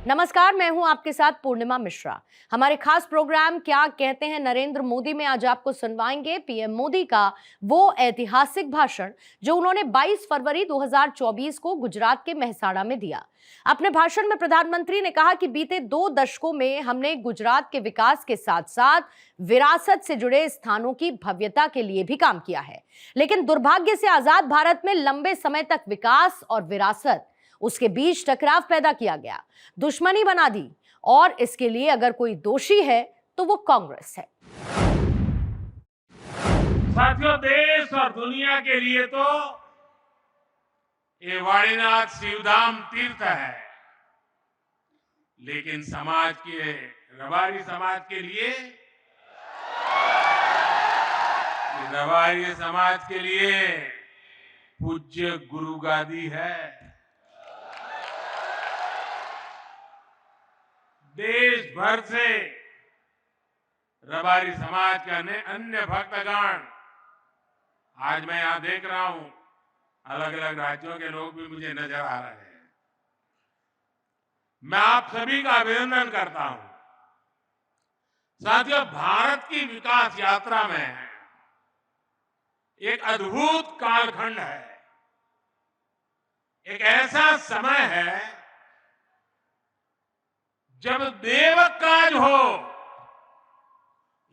नमस्कार, मैं हूं आपके साथ पूर्णिमा मिश्रा। हमारे खास प्रोग्राम क्या कहते हैं नरेंद्र मोदी में आज आपको सुनवाएंगे पीएम मोदी का वो ऐतिहासिक भाषण जो उन्होंने 22 फरवरी 2024 को गुजरात के मेहसाणा में दिया। अपने भाषण में प्रधानमंत्री ने कहा कि बीते 2 दशकों में हमने गुजरात के विकास के साथ साथ विरासत से जुड़े स्थानों की भव्यता के लिए भी काम किया है, लेकिन दुर्भाग्य से आजाद भारत में लंबे समय तक विकास और विरासत उसके बीच टकराव पैदा किया गया, दुश्मनी बना दी, और इसके लिए अगर कोई दोषी है तो वो कांग्रेस है। साथियों, देश और दुनिया के लिए तो ये वाणीनाथ शिवधाम तीर्थ है, लेकिन समाज के रबारी समाज के लिए रबारी समाज के लिए पूज्य गुरु गादी है। देश भर से रबारी समाज के अन्य भक्तगण, आज मैं यहां देख रहा हूं, अलग अलग राज्यों के लोग भी मुझे नजर आ रहे हैं। मैं आप सभी का अभिनंदन करता हूं। साथियों, भारत की विकास यात्रा में एक अद्भुत कालखंड है, एक ऐसा समय है जब देव काज हो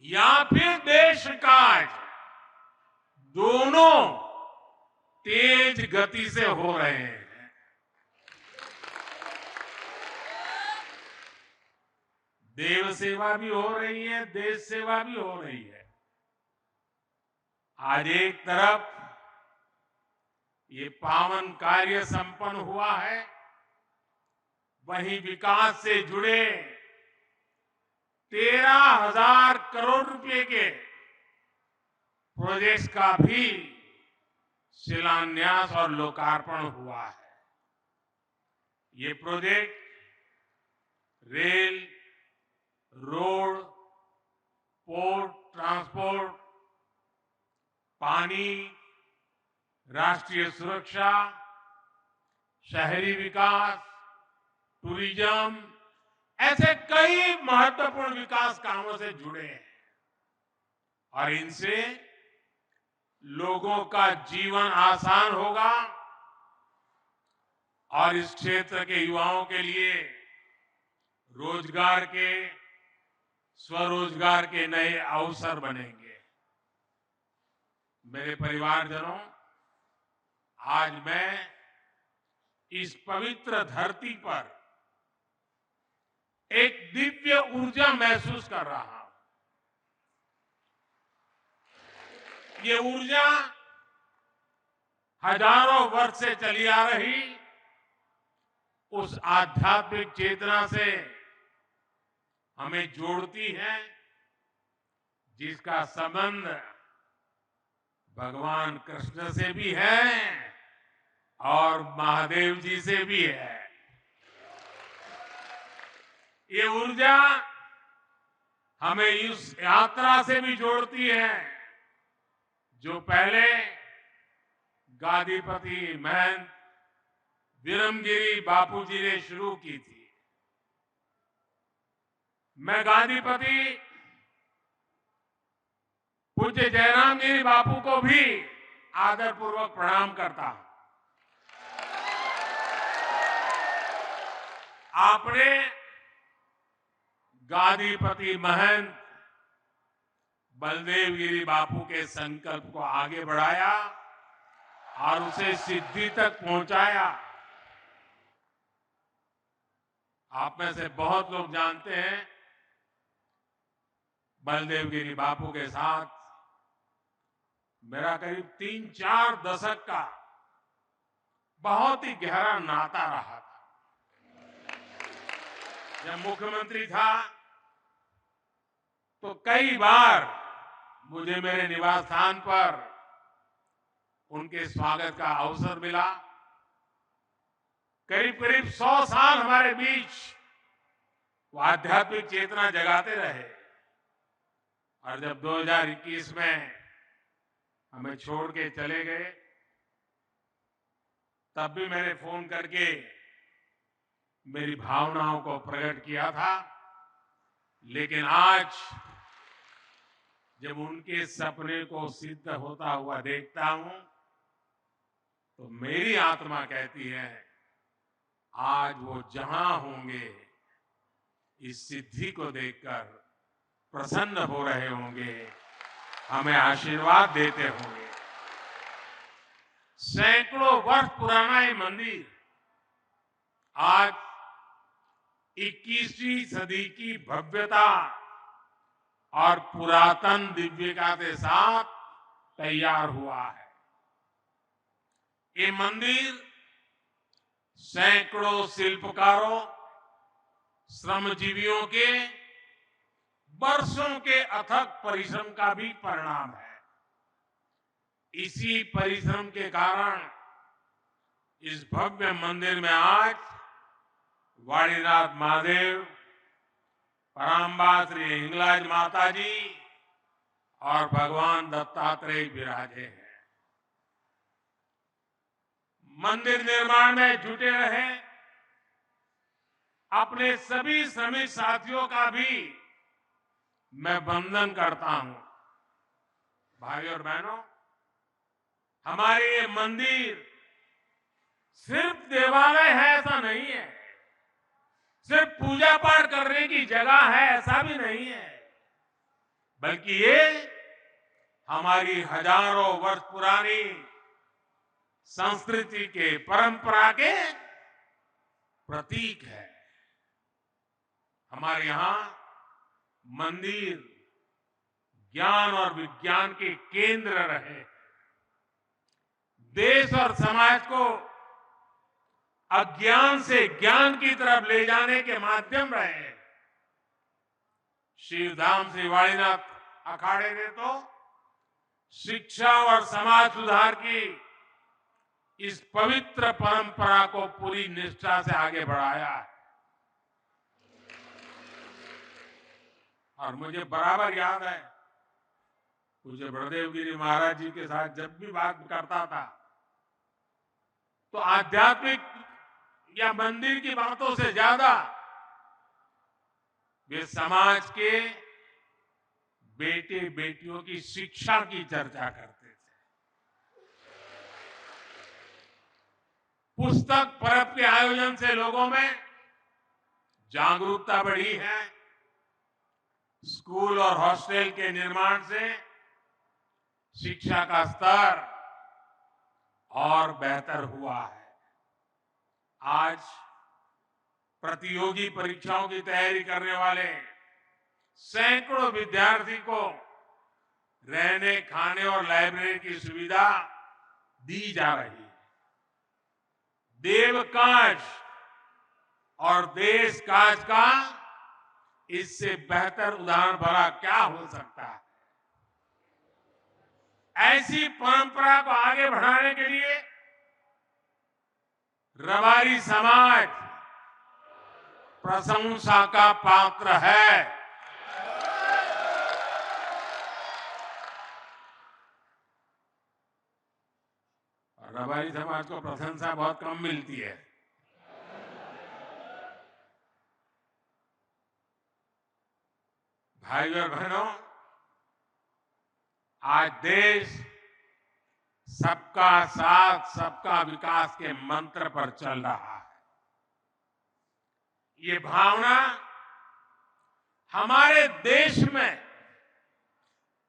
या फिर देश काज, दोनों तेज गति से हो रहे हैं। देव सेवा भी हो रही है, देश सेवा भी हो रही है। आज एक तरफ ये पावन कार्य संपन्न हुआ है, वहीं विकास से जुड़े 13,000 करोड़ रुपए के प्रोजेक्ट्स का भी शिलान्यास और लोकार्पण हुआ है। ये project rail, road, port, transport, पानी, राष्ट्रीय सुरक्षा, शहरी विकास, टूरिज्म, ऐसे कई महत्वपूर्ण विकास कामों से जुड़े हैं और इनसे लोगों का जीवन आसान होगा और इस क्षेत्र के युवाओं के लिए रोजगार के, स्वरोजगार के नए अवसर बनेंगे। मेरे परिवारजनों, आज मैं इस पवित्र धरती पर एक दिव्य ऊर्जा महसूस कर रहा हूं। ये ऊर्जा हजारों वर्ष से चली आ रही उस आध्यात्मिक चेतना से हमें जोड़ती है, जिसका संबंध भगवान कृष्ण से भी है और महादेव जी से भी है। ये ऊर्जा हमें इस यात्रा से भी जोड़ती है जो पहले गादीपति महंत विरमगिरी बापू जी ने शुरू की थी। मैं गादीपति पूज्य जयराम गिरी बापू को भी आदरपूर्वक प्रणाम करता हूं। आपने गादीपति महंत बलदेव गिरी बापू के संकल्प को आगे बढ़ाया और उसे सिद्धि तक पहुंचाया। आप में से बहुत लोग जानते हैं, बलदेव गिरी बापू के साथ मेरा करीब 3-4 दशक का बहुत ही गहरा नाता रहा था। जब मुख्यमंत्री था तो कई बार मुझे मेरे निवास स्थान पर उनके स्वागत का अवसर मिला। करीब करीब 100 साल हमारे बीच वो आध्यात्मिक चेतना जगाते रहे और जब 2021 में हमें छोड़ के चले गए, तब भी मैंने फोन करके मेरी भावनाओं को प्रकट किया था, लेकिन आज जब उनके सपने को सिद्ध होता हुआ देखता हूं तो मेरी आत्मा कहती है आज वो जहां होंगे इस सिद्धि को देखकर प्रसन्न हो रहे होंगे, हमें आशीर्वाद देते होंगे। सैकड़ों वर्ष पुराना ये मंदिर आज 21वीं सदी की भव्यता और पुरातन दिव्यता के साथ तैयार हुआ है। ये मंदिर सैकड़ों शिल्पकारों, श्रमजीवियों के वर्षों के अथक परिश्रम का भी परिणाम है। इसी परिश्रम के कारण इस भव्य मंदिर में आज वाणीनाथ महादेव, परांबा श्री हिंगलाज माता जी और भगवान दत्तात्रेय विराजे हैं। मंदिर निर्माण में जुटे रहे अपने सभी श्रमिक साथियों का भी मैं वंदन करता हूं। भाई और बहनों, हमारे ये मंदिर सिर्फ देवालय है ऐसा नहीं है, सिर्फ पूजा पाठ करने की जगह है ऐसा भी नहीं है, बल्कि ये हमारी हजारों वर्ष पुरानी संस्कृति के, परंपरा के प्रतीक है। हमारे यहां मंदिर ज्ञान और विज्ञान के केंद्र रहे, देश और समाज को अज्ञान से ज्ञान की तरफ ले जाने के माध्यम रहे। शिवधाम श्री वाणीनाथ अखाड़े ने तो शिक्षा और समाज सुधार की इस पवित्र परंपरा को पूरी निष्ठा से आगे बढ़ाया है। और मुझे बराबर याद है, पूज्य बड़देव गिरी महाराज जी के साथ जब भी बात करता था तो आध्यात्मिक या मंदिर की बातों से ज्यादा वे समाज के बेटे बेटियों की शिक्षा की चर्चा करते थे। पुस्तक पर्व के आयोजन से लोगों में जागरूकता बढ़ी है। स्कूल और हॉस्टल के निर्माण से शिक्षा का स्तर और बेहतर हुआ है। आज प्रतियोगी परीक्षाओं की तैयारी करने वाले सैकड़ों विद्यार्थी को रहने, खाने और लाइब्रेरी की सुविधा दी जा रही है। देवकाश और देश काज का इससे बेहतर उदाहरण भला क्या हो सकता है। ऐसी परंपरा को आगे बढ़ाने के लिए रबारी समाज प्रशंसा का पात्र है। और रबारी समाज को प्रशंसा बहुत कम मिलती है। भाई और बहनों, आज देश सबका साथ, सबका विकास के मंत्र पर चल रहा है। ये भावना हमारे देश में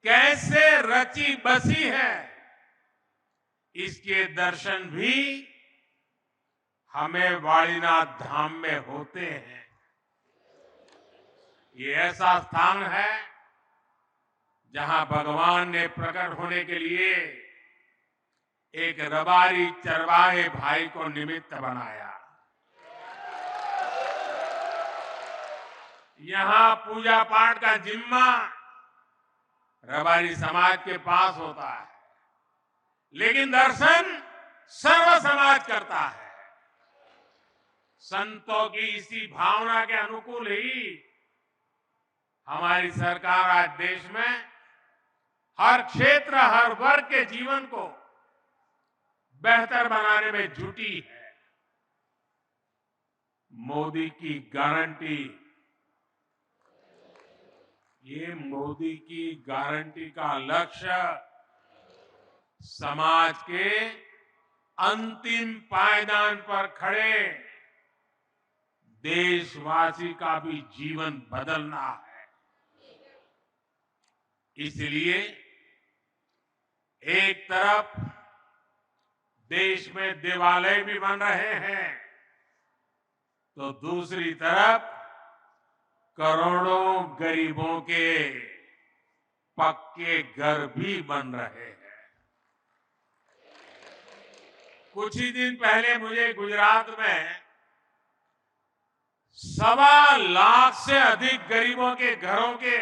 कैसे रची बसी है, इसके दर्शन भी हमें वाणीनाथ धाम में होते हैं। ये ऐसा स्थान है जहां भगवान ने प्रकट होने के लिए एक रबारी चरवाहे भाई को निमित्त बनाया। यहां पूजा पाठ का जिम्मा रबारी समाज के पास होता है, लेकिन दर्शन सर्व समाज करता है। संतों की इसी भावना के अनुकूल ही हमारी सरकार आज देश में हर क्षेत्र, हर वर्ग के जीवन को बेहतर बनाने में जुटी है। मोदी की गारंटी, ये मोदी की गारंटी का लक्ष्य समाज के अंतिम पायदान पर खड़े देशवासी का भी जीवन बदलना है। इसलिए एक तरफ देश में देवालय भी बन रहे हैं, तो दूसरी तरफ करोड़ों गरीबों के पक्के घर भी बन रहे हैं। कुछ ही दिन पहले मुझे गुजरात में 1.25 लाख से अधिक गरीबों के घरों के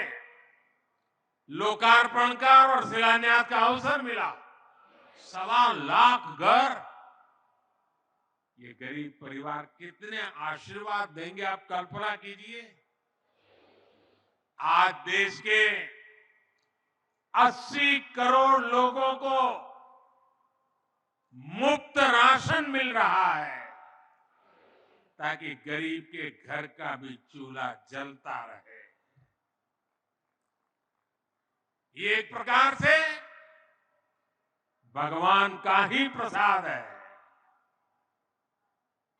लोकार्पण का और शिलान्यास का अवसर मिला। 1.25 लाख घर। ये गरीब परिवार कितने आशीर्वाद देंगे, आप कल्पना कीजिए। आज देश के 80 करोड़ लोगों को मुफ्त राशन मिल रहा है, ताकि गरीब के घर का भी चूल्हा जलता रहे। ये एक प्रकार से भगवान का ही प्रसाद है।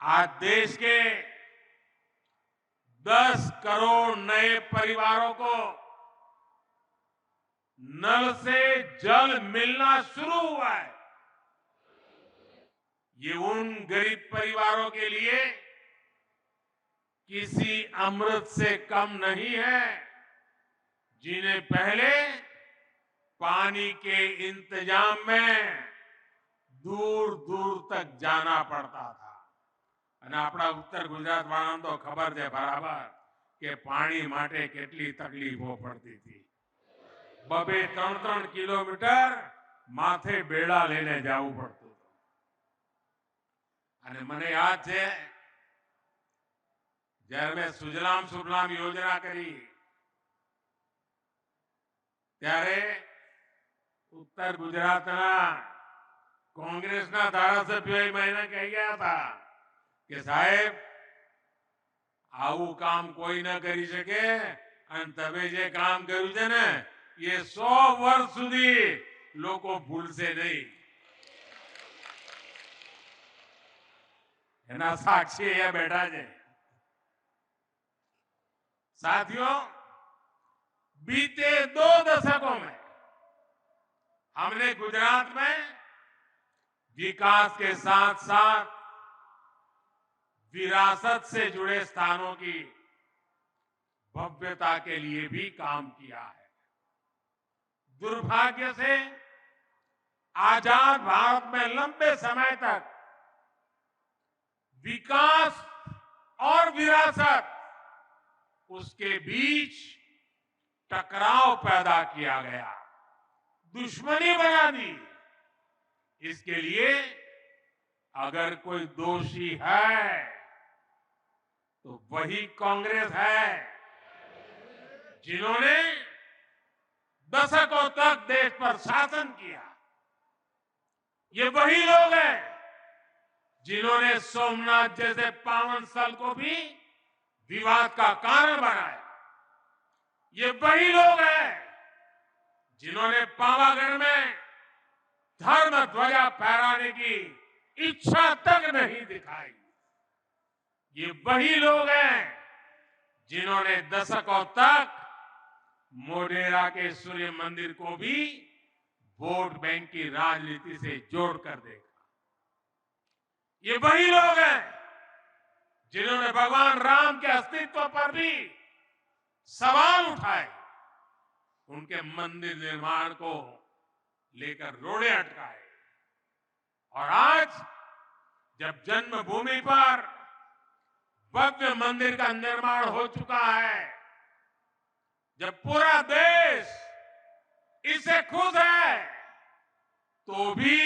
आज देश के 10 करोड़ नए परिवारों को नल से जल मिलना शुरू हुआ है। ये उन गरीब परिवारों के लिए किसी अमृत से कम नहीं है, जिन्हें पहले पानी के इंतजाम में दूर दूर तक जाना पड़ता था। અને આપણા ઉત્તર ગુજરાત વાળાને તો ખબર છે બરાબર કે પાણી માટે કેટલી તકલીફો પડતી હતી। 2-3 કિલોમીટર માથે બેડા લઈને જવું પડતું હતું। અને મને યાદ છે જ્યારે મેં સુજલામ સુફલામ યોજના કરી ત્યારે ઉત્તર ગુજરાતના કોંગ્રેસના ધારાસભ્યોએ મને કહી ગયા હતા કે સાહેબ આવું કામ કોઈ ન કરી શકે, અને તમે જે કામ કર્યું છે ને એ 100 વર્ષ સુધી લોકો ભૂલશે નહીં। એના સાક્ષી અહીંયા બેઠા છે। साथियों, बीते 2 दशकों में हमने गुजरात में विकास के साथ साथ विरासत से जुड़े स्थानों की भव्यता के लिए भी काम किया है। दुर्भाग्य से आजाद भारत में लंबे समय तक विकास और विरासत, उसके बीच टकराव पैदा किया गया, दुश्मनी बना दी। इसके लिए अगर कोई दोषी है तो वही कांग्रेस है, जिन्होंने दशकों तक देश पर शासन किया। ये वही लोग हैं जिन्होंने सोमनाथ जैसे पावन स्थल को भी विवाद का कारण बनाया। ये वही लोग हैं जिन्होंने पावागढ़ में धर्म ध्वजा फहराने की इच्छा तक नहीं दिखाई। ये वही लोग हैं जिन्होंने दशकों तक मोढेरा के सूर्य मंदिर को भी वोट बैंक की राजनीति से जोड़कर देखा। ये वही लोग हैं जिन्होंने भगवान राम के अस्तित्व पर भी सवाल उठाए, उनके मंदिर निर्माण को लेकर रोड़े अटकाए। और आज जब जन्मभूमि पर भव्य मंदिर का निर्माण हो चुका है, जब पूरा देश इससे खुश है, तो भी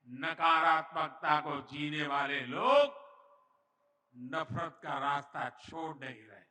नकारात्मकता को जीने वाले लोग नफरत का रास्ता छोड़ नहीं रहे।